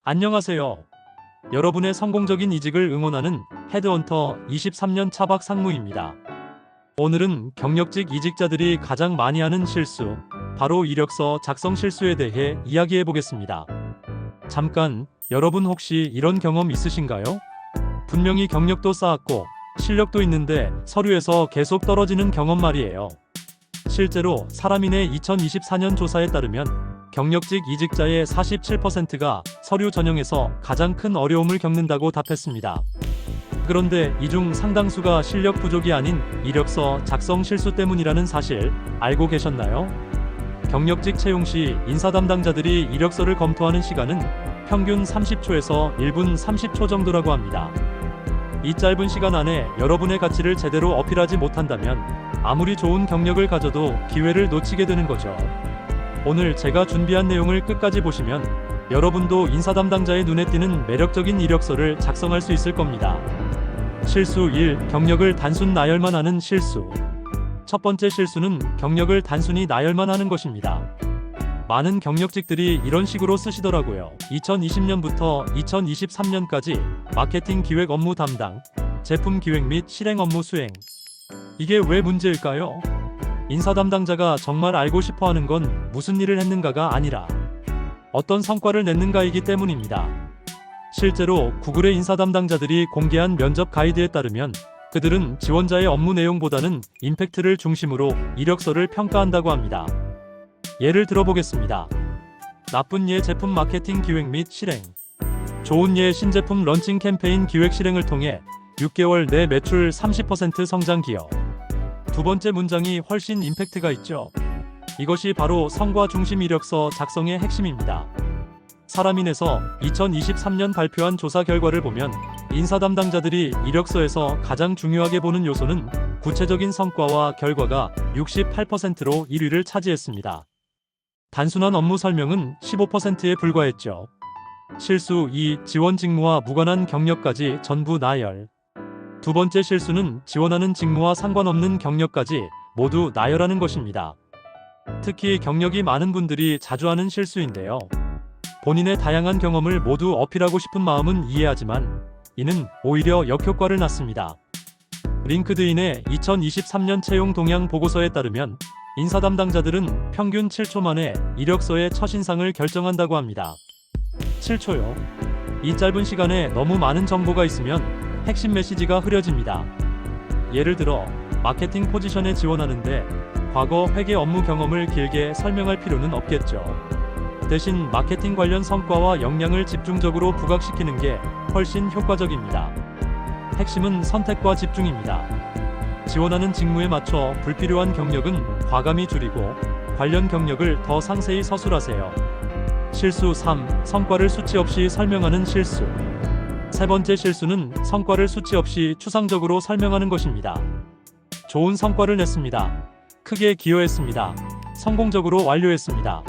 안녕하세요. 여러분의 성공적인 이직을 응원하는 헤드헌터 23년 차박 상무입니다. 오늘은 경력직 이직자들이 가장 많이 하는 실수, 바로 이력서 작성 실수에 대해 이야기해 보겠습니다. 잠깐, 여러분 혹시 이런 경험 있으신가요? 분명히 경력도 쌓았고 실력도 있는데 서류에서 계속 떨어지는 경험 말이에요. 실제로 사람인의 2024년 조사에 따르면 경력직 이직자의 47%가 서류 전형에서 가장 큰 어려움을 겪는다고 답했습니다. 그런데 이 중 상당수가 실력 부족이 아닌 이력서 작성 실수 때문이라는 사실 알고 계셨나요? 경력직 채용 시 인사 담당자들이 이력서를 검토하는 시간은 평균 30초에서 1분 30초 정도라고 합니다. 이 짧은 시간 안에 여러분의 가치를 제대로 어필하지 못한다면 아무리 좋은 경력을 가져도 기회를 놓치게 되는 거죠. 오늘 제가 준비한 내용을 끝까지 보시면 여러분도 인사 담당자의 눈에 띄는 매력적인 이력서를 작성할 수 있을 겁니다. 실수 1. 경력을 단순 나열만 하는 실수. 첫 번째 실수는 경력을 단순히 나열만 하는 것입니다. 많은 경력직들이 이런 식으로 쓰시더라고요. 2020년부터 2023년까지 마케팅 기획 업무 담당, 제품 기획 및 실행 업무 수행. 이게 왜 문제일까요? 인사 담당자가 정말 알고 싶어 하는 건 무슨 일을 했는가가 아니라 어떤 성과를 냈는가이기 때문입니다. 실제로 구글의 인사 담당자들이 공개한 면접 가이드에 따르면 그들은 지원자의 업무 내용보다는 임팩트를 중심으로 이력서를 평가한다고 합니다. 예를 들어보겠습니다. 나쁜 예 제품 마케팅 기획 및 실행. 좋은 예 신제품 런칭 캠페인 기획 실행을 통해 6개월 내 매출 30% 성장 기여. 두 번째 문장이 훨씬 임팩트가 있죠. 이것이 바로 성과 중심 이력서 작성의 핵심입니다. 사람인에서 2023년 발표한 조사 결과를 보면 인사 담당자들이 이력서에서 가장 중요하게 보는 요소는 구체적인 성과와 결과가 68%로 1위를 차지했습니다. 단순한 업무 설명은 15%에 불과했죠. 실수 2. 지원 직무와 무관한 경력까지 전부 나열. 두 번째 실수는 지원하는 직무와 상관없는 경력까지 모두 나열하는 것입니다. 특히 경력이 많은 분들이 자주 하는 실수인데요. 본인의 다양한 경험을 모두 어필하고 싶은 마음은 이해하지만 이는 오히려 역효과를 낳습니다. 링크드인의 2023년 채용 동향 보고서에 따르면 인사 담당자들은 평균 7초 만에 이력서의 첫인상을 결정한다고 합니다. 7초요. 이 짧은 시간에 너무 많은 정보가 있으면 핵심 메시지가 흐려집니다. 예를 들어 마케팅 포지션에 지원하는데 과거 회계 업무 경험을 길게 설명할 필요는 없겠죠. 대신 마케팅 관련 성과와 역량을 집중적으로 부각시키는 게 훨씬 효과적입니다. 핵심은 선택과 집중입니다. 지원하는 직무에 맞춰 불필요한 경력은 과감히 줄이고 관련 경력을 더 상세히 서술하세요. 실수 3. 성과를 수치 없이 설명하는 실수. 세 번째 실수는 성과를 수치 없이 추상적으로 설명하는 것입니다. 좋은 성과를 냈습니다. 크게 기여했습니다. 성공적으로 완료했습니다.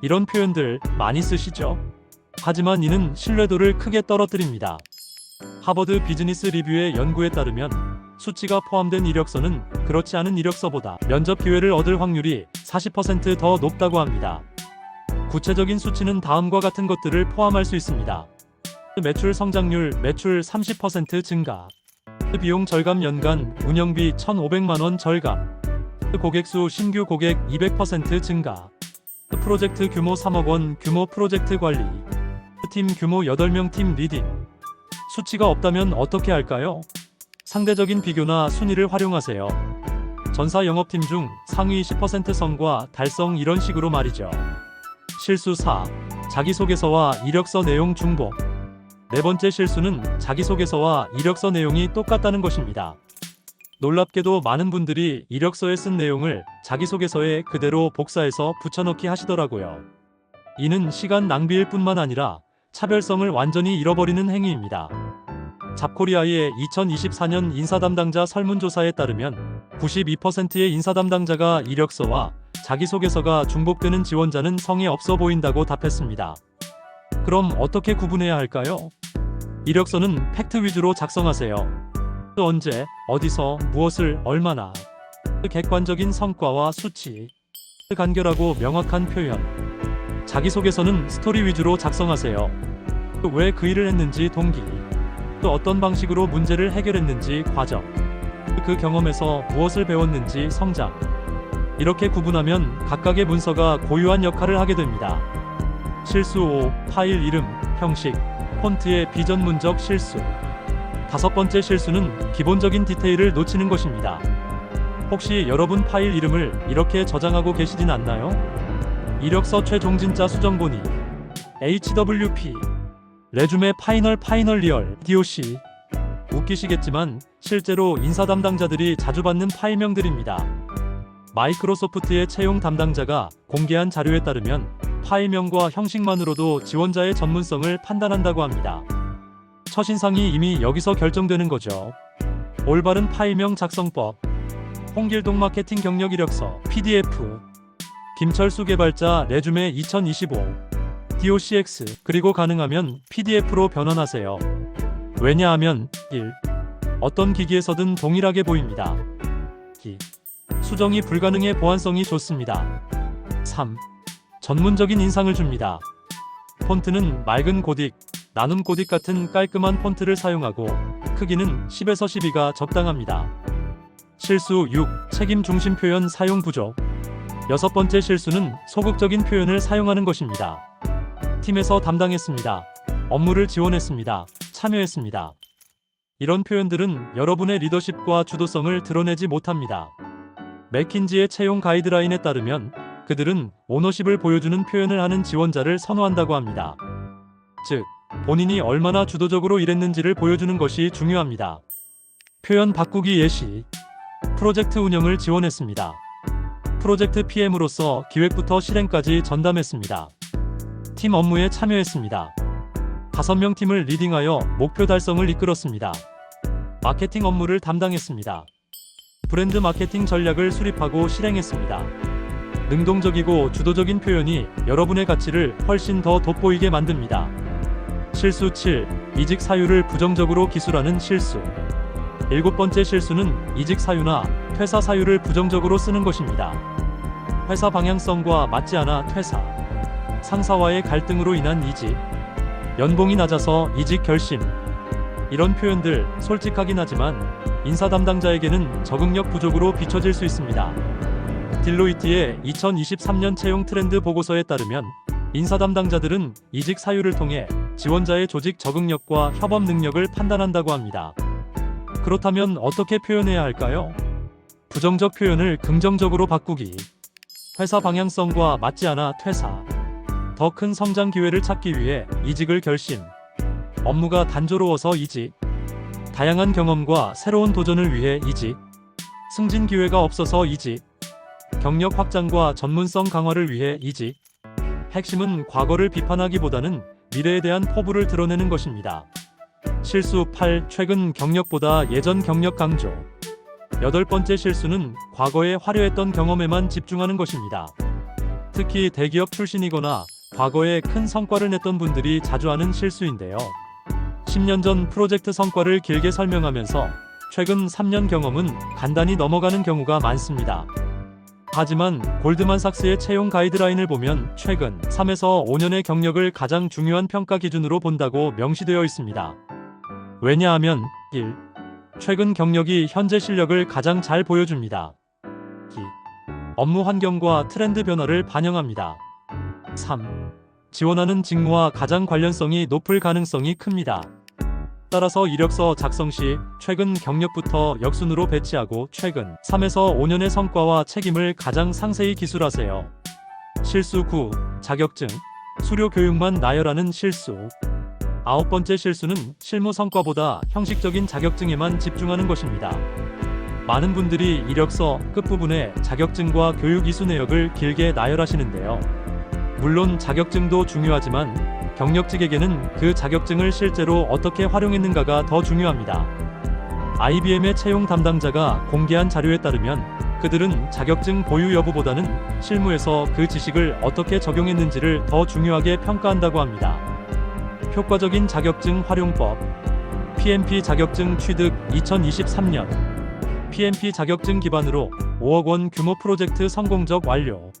이런 표현들 많이 쓰시죠? 하지만 이는 신뢰도를 크게 떨어뜨립니다. 하버드 비즈니스 리뷰의 연구에 따르면 수치가 포함된 이력서는 그렇지 않은 이력서보다 면접 기회를 얻을 확률이 40% 더 높다고 합니다. 구체적인 수치는 다음과 같은 것들을 포함할 수 있습니다. 매출 성장률, 매출 30% 증가. 비용 절감 연간, 운영비 1,500만 원 절감. 고객수 신규 고객 200% 증가. 프로젝트 규모 3억 원, 규모 프로젝트 관리. 팀 규모 8명 팀 리딩. 수치가 없다면 어떻게 할까요? 상대적인 비교나 순위를 활용하세요. 전사 영업팀 중 상위 10% 성과 달성 이런 식으로 말이죠. 실수 4. 자기소개서와 이력서 내용 중복. 네 번째 실수는 자기소개서와 이력서 내용이 똑같다는 것입니다. 놀랍게도 많은 분들이 이력서에 쓴 내용을 자기소개서에 그대로 복사해서 붙여넣기 하시더라고요. 이는 시간 낭비일 뿐만 아니라 차별성을 완전히 잃어버리는 행위입니다. 잡코리아의 2024년 인사 담당자 설문조사에 따르면 92%의 인사 담당자가 이력서와 자기소개서가 중복되는 지원자는 성에 없어 보인다고 답했습니다. 그럼 어떻게 구분해야 할까요? 이력서는 팩트 위주로 작성하세요. 언제, 어디서, 무엇을, 얼마나. 객관적인 성과와 수치. 간결하고 명확한 표현. 자기소개서는 스토리 위주로 작성하세요. 왜 그 일을 했는지 동기, 또 어떤 방식으로 문제를 해결했는지 과정, 그 경험에서 무엇을 배웠는지 성장. 이렇게 구분하면 각각의 문서가 고유한 역할을 하게 됩니다. 실수 5. 파일 이름, 형식, 폰트의 비전문적 실수. 다섯 번째 실수는 기본적인 디테일을 놓치는 것입니다. 혹시 여러분 파일 이름을 이렇게 저장하고 계시진 않나요? 이력서 최종 진짜 수정본이 HWP, 레주메 파이널 리얼 DOC. 웃기시겠지만 실제로 인사 담당자들이 자주 받는 파일명들입니다. 마이크로소프트의 채용 담당자가 공개한 자료에 따르면 파일명과 형식만으로도 지원자의 전문성을 판단한다고 합니다. 첫인상이 이미 여기서 결정되는 거죠. 올바른 파일명 작성법. 홍길동 마케팅 경력 이력서 PDF, 김철수 개발자 레주메 2025 DOCX. 그리고 가능하면 PDF로 변환하세요. 왜냐하면 1. 어떤 기기에서든 동일하게 보입니다. 2. 수정이 불가능해 보안성이 좋습니다. 3. 전문적인 인상을 줍니다. 폰트는 맑은 고딕, 나눔 고딕 같은 깔끔한 폰트를 사용하고 크기는 10에서 12가 적당합니다. 실수 6. 책임 중심 표현 사용 부족. 여섯 번째 실수는 소극적인 표현을 사용하는 것입니다. 팀에서 담당했습니다. 업무를 지원했습니다. 참여했습니다. 이런 표현들은 여러분의 리더십과 주도성을 드러내지 못합니다. 맥킨지의 채용 가이드라인에 따르면 그들은 오너십을 보여주는 표현을 하는 지원자를 선호한다고 합니다. 즉, 본인이 얼마나 주도적으로 일했는지를 보여주는 것이 중요합니다. 표현 바꾸기 예시. 프로젝트 운영을 지원했습니다. 프로젝트 PM으로서 기획부터 실행까지 전담했습니다. 팀 업무에 참여했습니다. 5명 팀을 리딩하여 목표 달성을 이끌었습니다. 마케팅 업무를 담당했습니다. 브랜드 마케팅 전략을 수립하고 실행했습니다. 능동적이고 주도적인 표현이 여러분의 가치를 훨씬 더 돋보이게 만듭니다. 실수 7. 이직 사유를 부정적으로 기술하는 실수. 일곱 번째 실수는 이직 사유나 퇴사 사유를 부정적으로 쓰는 것입니다. 회사 방향성과 맞지 않아 퇴사, 상사와의 갈등으로 인한 이직, 연봉이 낮아서 이직 결심. 이런 표현들 솔직하긴 하지만 인사 담당자에게는 적응력 부족으로 비춰질 수 있습니다. 딜로이트의 2023년 채용 트렌드 보고서에 따르면 인사 담당자들은 이직 사유를 통해 지원자의 조직 적응력과 협업 능력을 판단한다고 합니다. 그렇다면 어떻게 표현해야 할까요? 부정적 표현을 긍정적으로 바꾸기. 회사 방향성과 맞지 않아 퇴사. 더 큰 성장 기회를 찾기 위해 이직을 결심. 업무가 단조로워서 이직. 다양한 경험과 새로운 도전을 위해 이직. 승진 기회가 없어서 이직. 경력 확장과 전문성 강화를 위해 이직. 핵심은 과거를 비판하기보다는 미래에 대한 포부를 드러내는 것입니다. 실수 8. 최근 경력보다 예전 경력 강조. 여덟 번째 실수는 과거에 화려했던 경험에만 집중하는 것입니다. 특히 대기업 출신이거나 과거에 큰 성과를 냈던 분들이 자주 하는 실수인데요. 10년 전 프로젝트 성과를 길게 설명하면서 최근 3년 경험은 간단히 넘어가는 경우가 많습니다. 하지만 골드만삭스의 채용 가이드라인을 보면 최근 3에서 5년의 경력을 가장 중요한 평가 기준으로 본다고 명시되어 있습니다. 왜냐하면 1. 최근 경력이 현재 실력을 가장 잘 보여줍니다. 2. 업무 환경과 트렌드 변화를 반영합니다. 3. 지원하는 직무와 가장 관련성이 높을 가능성이 큽니다. 따라서 이력서 작성 시 최근 경력부터 역순으로 배치하고 최근 3에서 5년의 성과와 책임을 가장 상세히 기술하세요. 실수 9. 자격증, 수료 교육만 나열하는 실수. 아홉 번째 실수는 실무 성과보다 형식적인 자격증에만 집중하는 것입니다. 많은 분들이 이력서 끝부분에 자격증과 교육 이수 내역을 길게 나열하시는데요. 물론 자격증도 중요하지만 경력직에게는 그 자격증을 실제로 어떻게 활용했는가가 더 중요합니다. IBM의 채용 담당자가 공개한 자료에 따르면 그들은 자격증 보유 여부보다는 실무에서 그 지식을 어떻게 적용했는지를 더 중요하게 평가한다고 합니다. 효과적인 자격증 활용법. PMP 자격증 취득 2023년. PMP 자격증 기반으로 5억 원 규모 프로젝트 성공적 완료.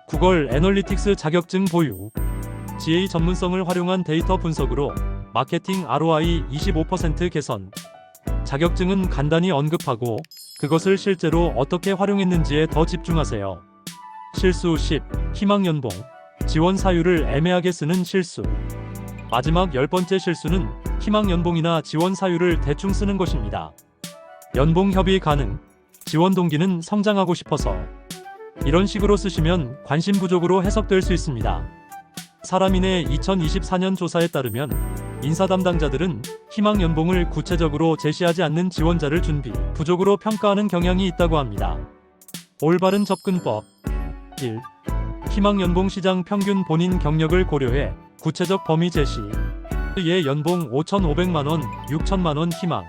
구글 애널리틱스 자격증 보유. GA 전문성을 활용한 데이터 분석으로 마케팅 ROI 25% 개선. 자격증은 간단히 언급하고 그것을 실제로 어떻게 활용했는지에 더 집중하세요. 실수 10. 희망 연봉. 지원 사유를 애매하게 쓰는 실수. 마지막 10번째 실수는 희망 연봉이나 지원 사유를 대충 쓰는 것입니다. 연봉 협의 가능. 지원 동기는 성장하고 싶어서. 이런 식으로 쓰시면 관심 부족으로 해석될 수 있습니다. 사람인의 2024년 조사에 따르면 인사 담당자들은 희망 연봉을 구체적으로 제시하지 않는 지원자를 준비 부족으로 평가하는 경향이 있다고 합니다. 올바른 접근법. 1. 희망 연봉 시장 평균 본인 경력을 고려해 구체적 범위 제시. 예 연봉 5,500만원, 6,000만원 희망.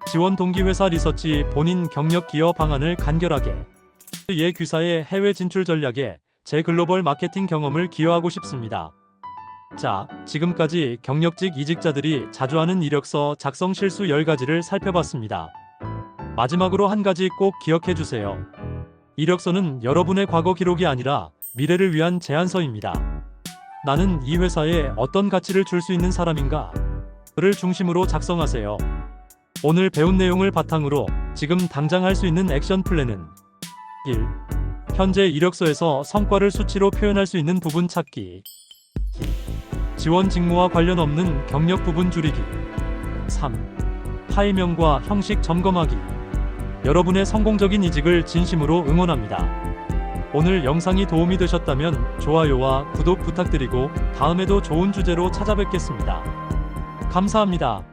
2. 지원 동기 회사 리서치 본인 경력 기여 방안을 간결하게. 예 귀사의 해외 진출 전략에 제 글로벌 마케팅 경험을 기여하고 싶습니다. 자, 지금까지 경력직 이직자들이 자주 하는 이력서 작성 실수 10가지를 살펴봤습니다. 마지막으로 한 가지 꼭 기억해 주세요. 이력서는 여러분의 과거 기록이 아니라 미래를 위한 제안서입니다. 나는 이 회사에 어떤 가치를 줄 수 있는 사람인가? 를 중심으로 작성하세요. 오늘 배운 내용을 바탕으로 지금 당장 할 수 있는 액션 플랜은 1. 현재 이력서에서 성과를 수치로 표현할 수 있는 부분 찾기. 2. 지원 직무와 관련 없는 경력 부분 줄이기. 3. 파일명과 형식 점검하기. 여러분의 성공적인 이직을 진심으로 응원합니다. 오늘 영상이 도움이 되셨다면 좋아요와 구독 부탁드리고 다음에도 좋은 주제로 찾아뵙겠습니다. 감사합니다.